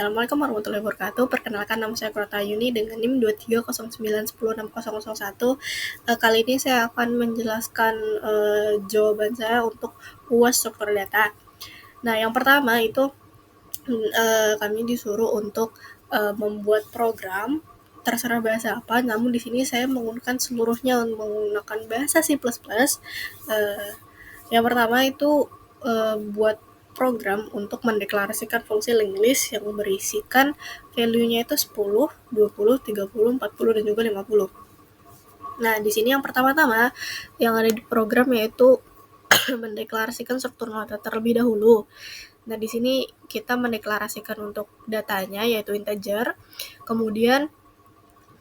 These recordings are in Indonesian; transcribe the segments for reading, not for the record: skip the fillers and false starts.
Assalamualaikum warahmatullahi wabarakatuh. Perkenalkan, nama saya Kurata Yuni dengan NIM 2309106061. Kali ini saya akan menjelaskan jawaban saya untuk UAS struktur data. Nah, yang pertama itu kami disuruh untuk membuat program terserah bahasa apa, namun di sini saya menggunakan seluruhnya menggunakan bahasa C++. Yang pertama itu buat program untuk mendeklarasikan fungsi linglist yang berisikan value-nya itu 10, 20, 30, 40, dan juga 50. Nah, di sini yang pertama-tama yang ada di program yaitu mendeklarasikan struktur nota terlebih dahulu. Nah, di sini kita mendeklarasikan untuk datanya yaitu integer, kemudian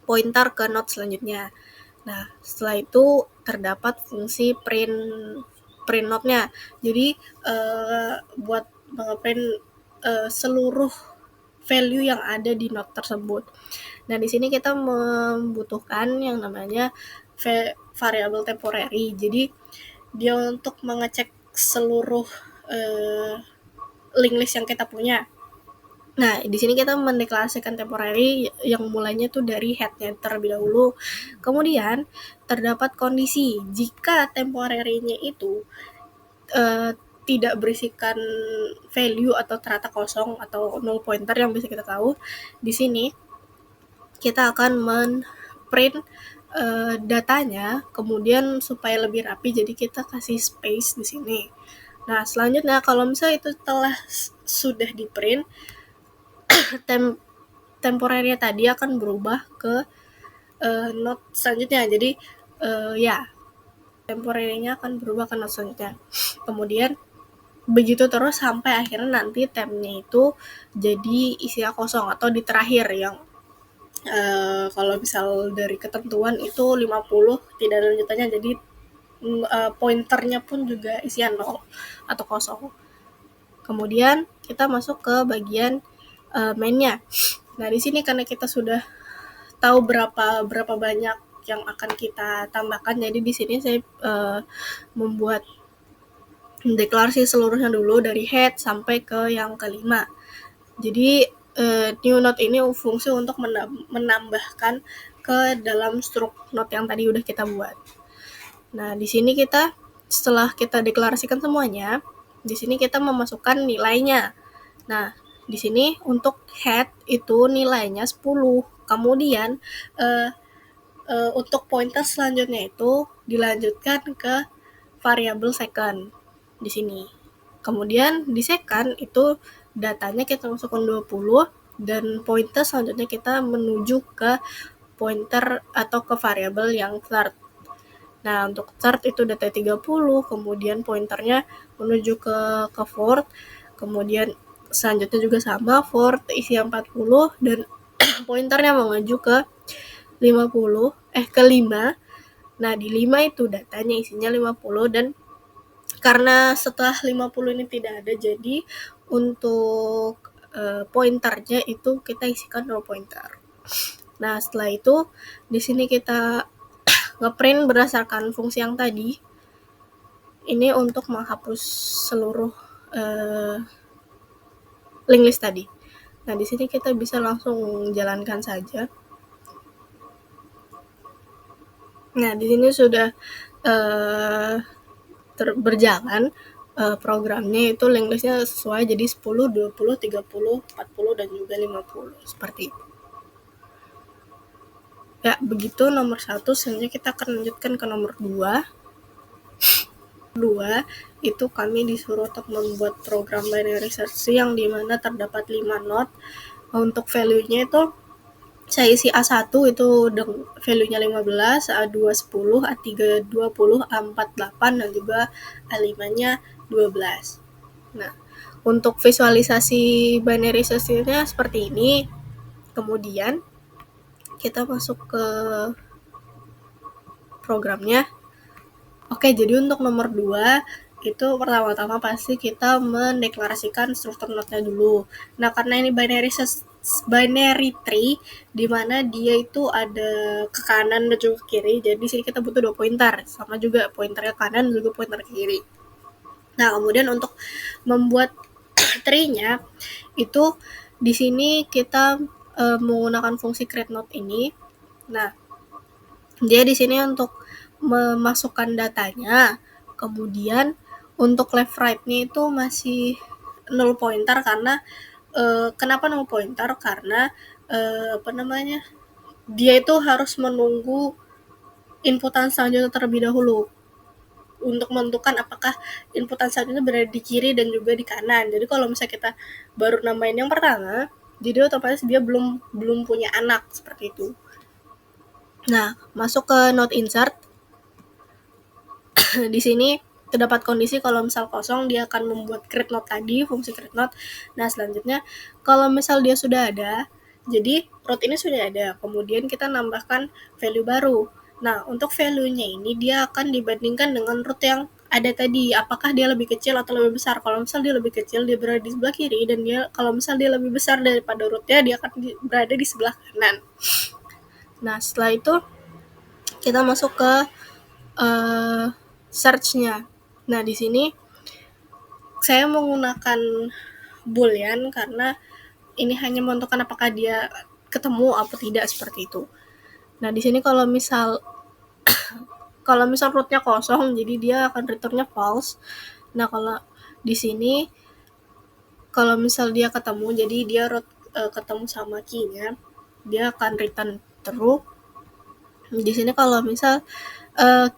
pointer ke node selanjutnya. Nah, setelah itu terdapat fungsi print node-nya. Jadi buat nge-print seluruh value yang ada di node tersebut. Nah, di sini kita membutuhkan yang namanya variable temporary. Jadi dia untuk mengecek seluruh link list yang kita punya. Nah, di sini kita mendeklarasikan temporary yang mulainya tuh dari head-nya terlebih dahulu. Kemudian terdapat kondisi jika temporary-nya itu tidak berisikan value atau ternyata kosong atau null pointer yang bisa kita tahu. Di sini kita akan men-print datanya, kemudian supaya lebih rapi jadi kita kasih space di sini. Nah, selanjutnya kalau misalnya itu sudah di-print, temporary tadi akan berubah ke node selanjutnya. Jadi temporary-nya akan berubah ke node selanjutnya. Kemudian begitu terus sampai akhirnya nanti tab-nya itu jadi isinya kosong atau di terakhir yang kalau misal dari ketentuan itu 50 tidak ada lanjutannya, jadi pointernya pun juga isian 0 atau kosong. Kemudian kita masuk ke bagian main-nya. Nah, di sini karena kita sudah tahu berapa banyak yang akan kita tambahkan, jadi di sini saya membuat deklarasi seluruhnya dulu dari head sampai ke yang kelima. Jadi new node ini fungsi untuk menambahkan ke dalam struk node yang tadi udah kita buat. Nah, di sini kita setelah kita deklarasikan semuanya, di sini kita memasukkan nilainya. Nah, di sini untuk head itu nilainya 10. Kemudian untuk pointer selanjutnya itu dilanjutkan ke variabel second di sini. Kemudian di second itu datanya kita masukkan 20 dan pointer selanjutnya kita menuju ke pointer atau ke variabel yang third. Nah, untuk third itu data 30, kemudian pointernya menuju ke fourth, kemudian selanjutnya juga sama, fourth isi 40 dan pointernya menuju ke 50, ke 5. Nah, di 5 itu datanya isinya 50 dan karena setelah 50 ini tidak ada, jadi untuk pointernya itu kita isikan 0 pointer. Nah, setelah itu di sini kita ngeprint berdasarkan fungsi yang tadi. Ini untuk menghapus seluruh link list tadi. Nah, di sini kita bisa langsung jalankan saja. Nah, di sini sudah berjalan programnya, itu link listnya sesuai jadi 10, 20, 30, 40, dan juga 50 seperti itu. Ya, begitu nomor 1. Selanjutnya kita akan lanjutkan ke nomor 2. 2 itu kami disuruh untuk membuat program binary search yang dimana terdapat 5 node. Untuk value-nya itu saya isi A1 itu value-nya 15, A2 10, A3 20, A4 8, dan juga A5-nya 12. Nah, untuk visualisasi binary search-nya seperti ini. Kemudian kita masuk ke programnya. Oke, jadi untuk nomor 2 itu pertama-tama pasti kita mendeklarasikan struktur node-nya dulu. Nah, karena ini binary tree di mana dia itu ada ke kanan dan juga ke kiri, jadi di sini kita butuh 2 pointer, sama juga pointer ke kanan dan juga pointer ke kiri. Nah, kemudian untuk membuat tree-nya itu di sini kita menggunakan fungsi create node ini. Nah, dia di sini untuk memasukkan datanya. Kemudian untuk left right-nya itu masih null pointer karena kenapa null pointer? Karena dia itu harus menunggu inputan selanjutnya terlebih dahulu untuk menentukan apakah inputan selanjutnya berada di kiri dan juga di kanan. Jadi kalau misalnya kita baru namain yang pertama, jadi otomatis dia belum punya anak seperti itu. Nah, masuk ke node insert. Di sini terdapat kondisi kalau misal kosong dia akan membuat create node tadi, fungsi create node. Nah, selanjutnya kalau misal dia sudah ada, jadi root ini sudah ada, kemudian kita nambahkan value baru. Nah, untuk value-nya ini dia akan dibandingkan dengan root yang ada tadi, apakah dia lebih kecil atau lebih besar. Kalau misal dia lebih kecil, dia berada di sebelah kiri, dan dia kalau misal dia lebih besar daripada root-nya, dia akan berada di sebelah kanan. Nah, setelah itu kita masuk ke search-nya. Nah, di sini saya menggunakan boolean karena ini hanya menentukan apakah dia ketemu atau tidak seperti itu. Nah, di sini kalau misal root-nya kosong, jadi dia akan return-nya false. Nah, kalau di sini kalau misal dia ketemu, jadi dia root ketemu sama key-nya, dia akan return true. Di sini kalau misal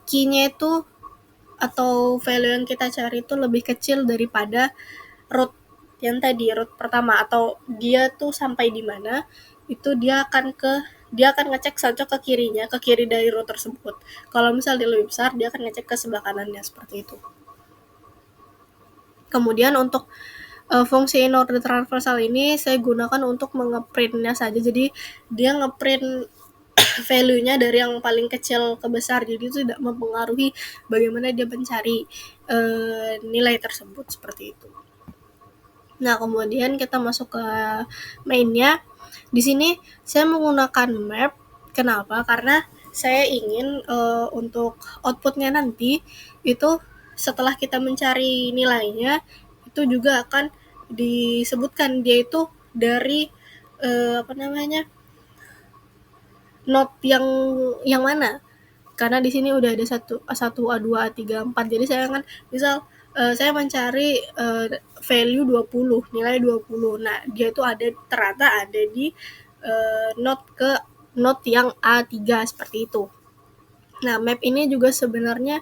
key-nya itu atau value yang kita cari itu lebih kecil daripada root yang tadi, root pertama, atau dia tuh sampai di mana, itu dia akan ngecek saja ke kirinya, ke kiri dari root tersebut. Kalau misal dia lebih besar, dia akan ngecek ke sebelah kanannya seperti itu. Kemudian untuk fungsi in order transversal ini saya gunakan untuk mengeprintnya saja. Jadi dia ngeprint value-nya dari yang paling kecil ke besar, jadi itu tidak mempengaruhi bagaimana dia mencari nilai tersebut seperti itu. Nah, kemudian kita masuk ke main-nya. Di sini saya menggunakan map. Kenapa? Karena saya ingin untuk output-nya nanti itu setelah kita mencari nilainya itu juga akan disebutkan dia itu dari node yang mana. Karena di sini udah ada 1 A2 A3 A4. Jadi saya kan misal saya mencari value 20, nilai 20. Nah, dia itu ternyata ada di node yang A3 seperti itu. Nah, map ini juga sebenarnya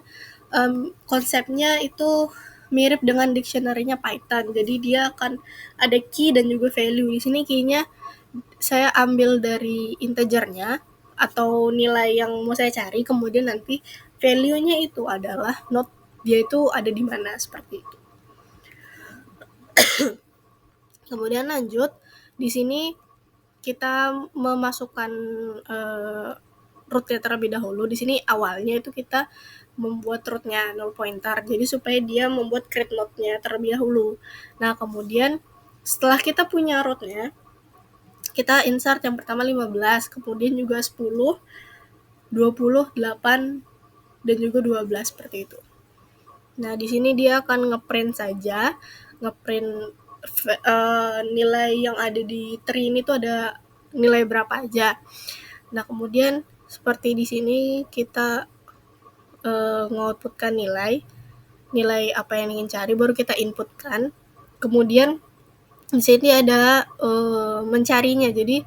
konsepnya itu mirip dengan dictionary-nya Python. Jadi dia akan ada key dan juga value. Di sini key-nya saya ambil dari integernya atau nilai yang mau saya cari, kemudian nanti value-nya itu adalah node dia itu ada di mana seperti itu. Kemudian lanjut, di sini kita memasukkan root-nya terlebih dahulu. Di sini awalnya itu kita membuat root-nya null pointer, jadi supaya dia membuat create node-nya terlebih dahulu. Nah, kemudian setelah kita punya root-nya, kita insert yang pertama 15, kemudian juga 10, 20, 8, dan juga 12 seperti itu. Nah, di sini dia akan ngeprint saja, ngeprint nilai yang ada di tree ini tuh ada nilai berapa aja. Nah, kemudian seperti di sini kita nge-outputkan nilai apa yang ingin cari, baru kita inputkan. Kemudian di sini ada mencarinya, jadi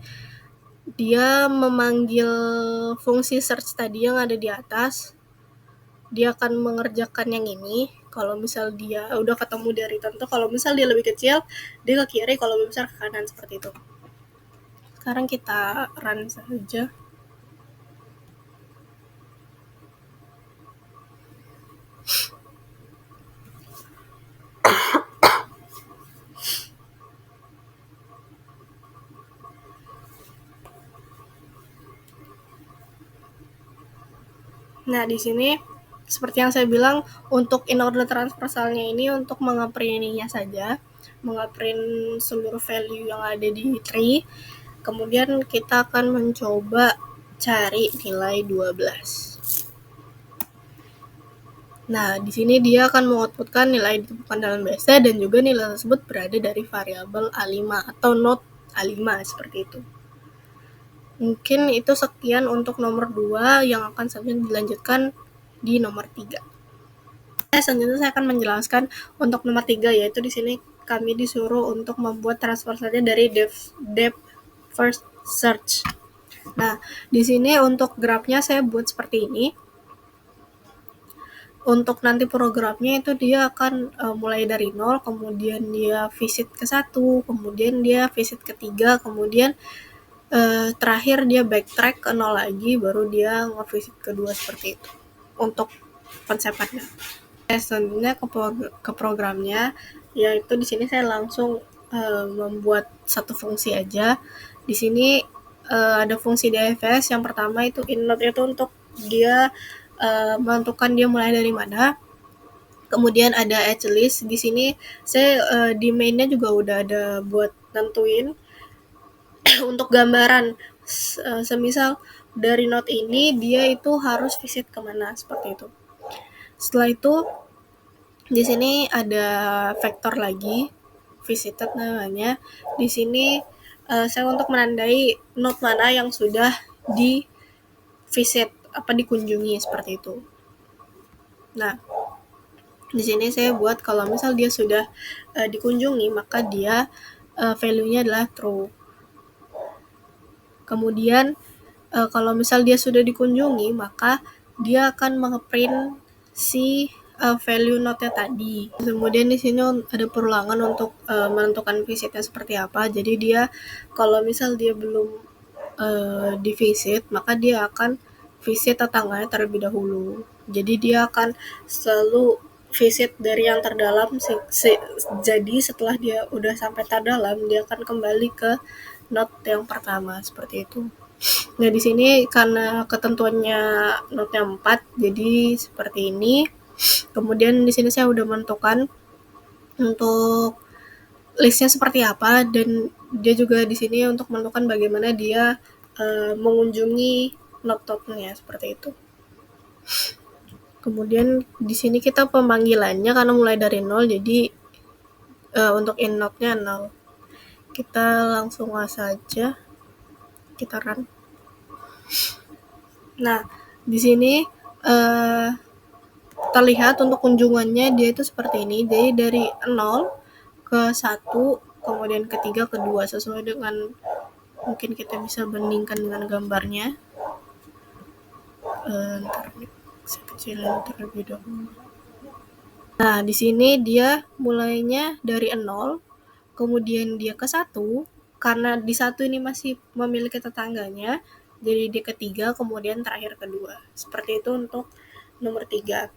dia memanggil fungsi search tadi yang ada di atas. Dia akan mengerjakan yang ini. Kalau misal dia udah ketemu dari tentu, kalau misal dia lebih kecil, dia ke kiri, kalau lebih besar ke kanan, seperti itu. Sekarang kita run saja. Nah, di sini seperti yang saya bilang, untuk in order transversalnya ini untuk mengeprintnya saja, mengeprint seluruh value yang ada di tree. Kemudian kita akan mencoba cari nilai 12. Nah, di sini dia akan mengoutputkan nilai ditemukan dalam base dan juga nilai tersebut berada dari variabel A5 atau node A5 seperti itu. Mungkin itu sekian untuk nomor 2 yang akan saya dilanjutkan di nomor 3. Selanjutnya saya akan menjelaskan untuk nomor 3, yaitu di sini kami disuruh untuk membuat transfer saja dari depth first search. Nah, di sini untuk grafnya saya buat seperti ini. Untuk nanti programnya itu dia akan mulai dari 0, kemudian dia visit ke 1, kemudian dia visit ke 3, kemudian terakhir dia backtrack ke 0 lagi, baru dia nge-visit ke 2 seperti itu untuk konsepannya. Selanjutnya ke programnya, yaitu di sini saya langsung membuat satu fungsi aja. Di sini ada fungsi DFS. Yang pertama itu innote itu untuk dia menentukan dia mulai dari mana. Kemudian ada edge list. Di sini saya di mainnya juga udah ada buat nentuin untuk gambaran. Semisal dari node ini dia itu harus visit kemana seperti itu. Setelah itu di sini ada vektor lagi, visited namanya. Di sini saya untuk menandai node mana yang sudah di visit dikunjungi seperti itu. Nah, di sini saya buat kalau misal dia sudah dikunjungi, maka dia value-nya adalah true. Kemudian kalau misal dia sudah dikunjungi, maka dia akan nge-print si value node-nya tadi. Kemudian di sini ada perulangan untuk menentukan visitnya seperti apa. Jadi dia kalau misal dia belum di visit, maka dia akan visit tetangganya terlebih dahulu. Jadi dia akan selalu visit dari yang terdalam. Jadi setelah dia udah sampai terdalam, dia akan kembali ke node yang pertama seperti itu. Nah, di sini karena ketentuannya node-nya 4, jadi seperti ini. Kemudian di sini saya udah menentukan untuk listnya seperti apa, dan dia juga di sini untuk menentukan bagaimana dia mengunjungi node-nya seperti itu. Kemudian di sini kita pemanggilannya karena mulai dari 0, jadi untuk in node-nya 0. Kita langsung saja kita run. Nah, di sini terlihat untuk kunjungannya dia itu seperti ini. Jadi dari 0 ke 1, kemudian ke 3, ke 2, sesuai dengan mungkin kita bisa bandingkan dengan gambarnya. Ntar saya kecilin terlebih dahulu. Nah, di sini dia mulainya dari 0, kemudian dia ke 1, karena di 1 ini masih memiliki tetangganya, jadi dia ke 3, kemudian terakhir ke 2. Seperti itu untuk nomor 3.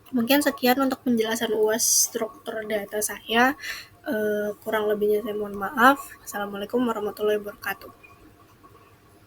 Mungkin sekian untuk penjelasan UAS struktur data saya. Kurang lebihnya saya mohon maaf. Assalamualaikum warahmatullahi wabarakatuh.